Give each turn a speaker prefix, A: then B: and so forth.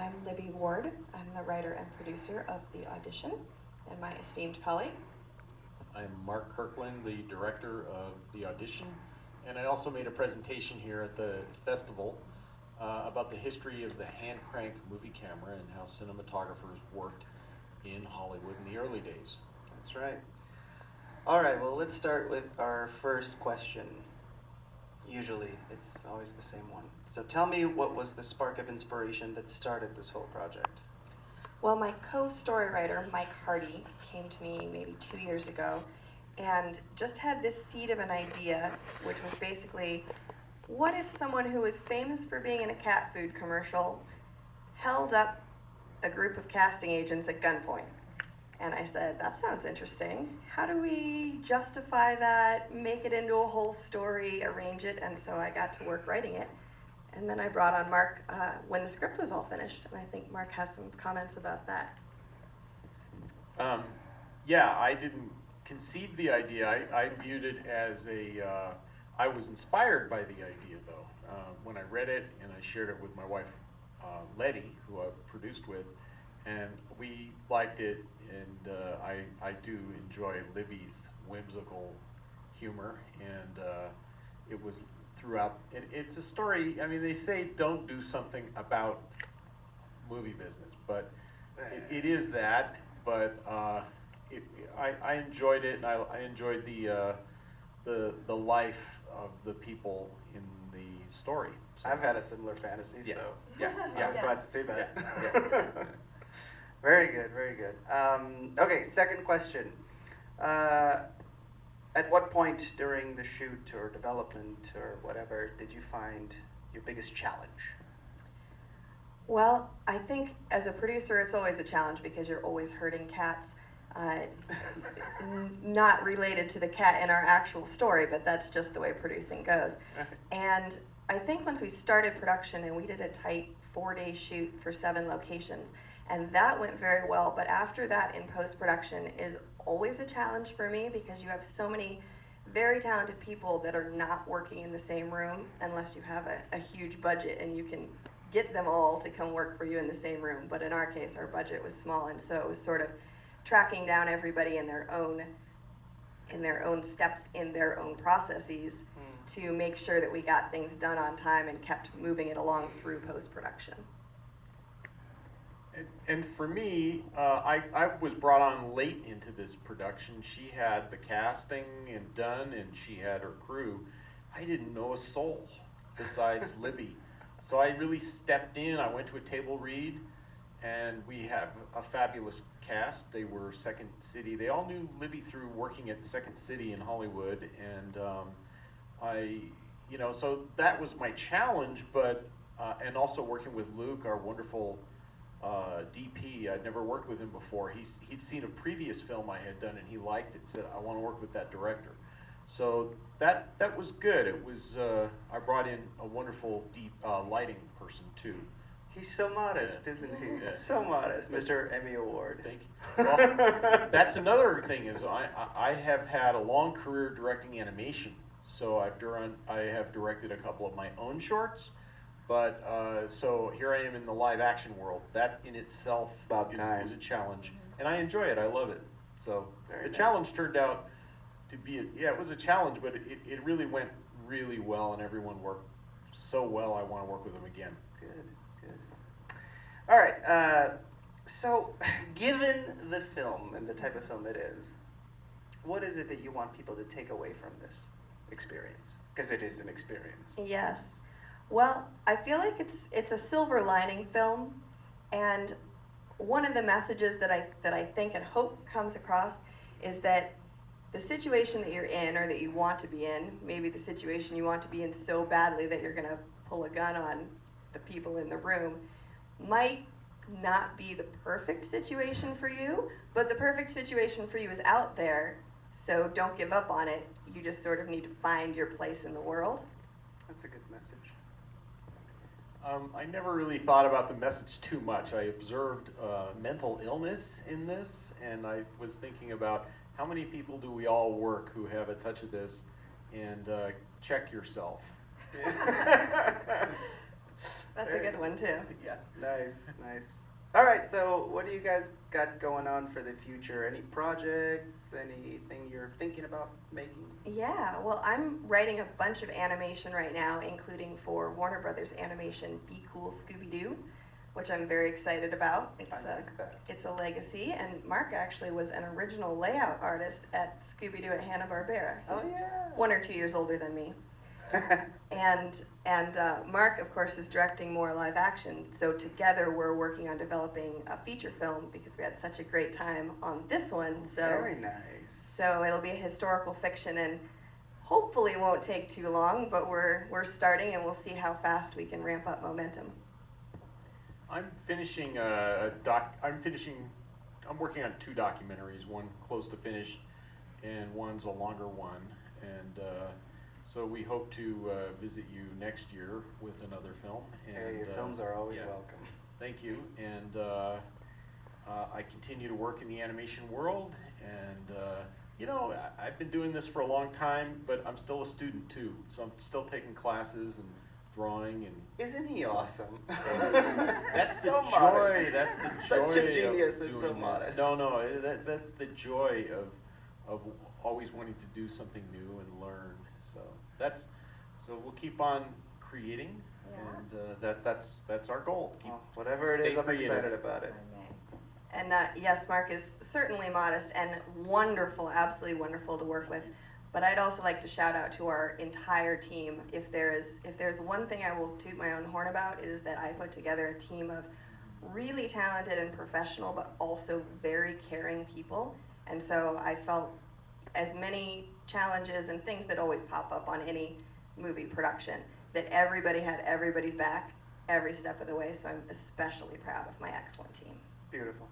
A: I'm Libby Ward. I'm the writer and producer of The Audition, and my esteemed colleague.
B: I'm Mark Kirkland, the director of The Audition, and I also made a presentation here at the festival about the history of the hand crank movie camera and how cinematographers worked in Hollywood in the early days.
C: That's right. All right, well, let's start with our first question. Usually, it's always the same one. So tell me, what was the spark of inspiration that started this whole project?
A: Well, my co-story writer, Mike Hardy, came to me maybe 2 years ago and just had this seed of an idea, which was basically, what if someone who was famous for being in a cat food commercial held up a group of casting agents at gunpoint? And I said, that sounds interesting. How do we justify that, make it into a whole story, arrange it? And so I got to work writing it. And then I brought on Mark when the script was all finished. And I think Mark has some comments about that.
B: Yeah, I didn't conceive the idea. I viewed it as I was inspired by the idea, though. When I read it and I shared it with my wife, Letty, who I've produced with, and we liked it, and I do enjoy Libby's whimsical humor, and it was throughout. It's a story. I mean, they say don't do something about movie business, but it is that. But I enjoyed it, and I enjoyed the life of the people in the story.
C: So I've had a similar fantasy,
B: yeah.
C: so
B: yeah,
C: I was glad to see that.
B: Yeah.
C: Very good, very good. Okay, second question. At what point during the shoot or development or whatever did you find your biggest challenge?
A: Well, I think as a producer, it's always a challenge because you're always herding cats. Not related to the cat in our actual story, but that's just the way producing goes. And I think once we started production, and we did a tight 4-day shoot for 7 locations, and that went very well, but after that, in post-production is always a challenge for me because you have so many very talented people that are not working in the same room unless you have a huge budget and you can get them all to come work for you in the same room. But in our case, our budget was small, and so it was sort of tracking down everybody in their own steps, in their own processes, to make sure that we got things done on time and kept moving it along through post-production.
B: And for me, I was brought on late into this production. She had the casting and done, and she had her crew. I didn't know a soul besides Libby. So I really stepped in. I went to a table read, and we have a fabulous cast. They were Second City. They all knew Libby through working at Second City in Hollywood, and so that was my challenge. But and also working with Luke, our wonderful DP. I'd never worked with him before. He'd seen a previous film I had done, and he liked it. Said, I want to work with that director. So that was good. It was I brought in a wonderful deep lighting person too.
C: He's so modest, isn't he?
B: Yeah.
C: So modest, Mr. Emmy Award.
B: Thank you. Well, that's another thing is I have had a long career directing animation. So I have directed a couple of my own shorts, but so here I am in the live action world. That in itself is a challenge, and I enjoy it. I love it. So the challenge turned out to be it was a challenge, but it really went really well, and everyone worked so well. I want to work with them again.
C: Good. All right, so given the film and the type of film it is, what is it that you want people to take away from this experience? Because it is an experience.
A: Yes. Well, I feel like it's a silver lining film, and one of the messages that I think and hope comes across is that the situation that you're in or that you want to be in, maybe the situation you want to be in so badly that you're going to pull a gun on the people in the room, might not be the perfect situation for you, but the perfect situation for you is out there, so don't give up on it. You just sort of need to find your place in the world.
C: That's a good message.
B: I never really thought about the message too much. I observed mental illness in this, and I was thinking about how many people do we all work who have a touch of this, and check yourself.
A: That's a good one too.
C: Yeah, nice, nice. All right, so what do you guys got going on for the future? Any projects? Anything you're thinking about making?
A: Yeah, well, I'm writing a bunch of animation right now, including for Warner Brothers Animation Be Cool Scooby-Doo, which I'm very excited about.
C: I like that.
A: It's a legacy, and Mark actually was an original layout artist at Scooby-Doo at Hanna-Barbera.
C: Oh, yeah.
A: 1 or 2 years older than me. And Mark, of course, is directing more live action. So together we're working on developing a feature film because we had such a great time on this one. So
C: Very nice.
A: So it'll be a historical fiction, and hopefully won't take too long. But we're starting, and we'll see how fast we can ramp up momentum.
B: I'm finishing I'm working on 2 documentaries, one close to finished and one's a longer one, and so we hope to visit you next year with another film. And,
C: hey, your films are always
B: yeah,
C: welcome.
B: Thank you. And I continue to work in the animation world, and you know, I've been doing this for a long time, but I'm still a student too, so I'm still taking classes and drawing and.
C: Isn't he awesome?
B: That's the
C: so
B: joy.
C: modest.
B: That's the joy.
C: Such a genius
B: of
C: and
B: doing
C: so
B: this.
C: modest.
B: No, that's the joy of always wanting to do something new and learn. So we'll keep on creating, and that's our goal.
C: Well, whatever it is, I'm excited about it.
A: And yes, Mark is certainly modest and wonderful, absolutely wonderful to work with. But I'd also like to shout out to our entire team. If there's one thing I will toot my own horn about, it is that I put together a team of really talented and professional, but also very caring people. And so I felt as many challenges and things that always pop up on any movie production, that everybody had everybody's back every step of the way. So I'm especially proud of my excellent team.
C: Beautiful.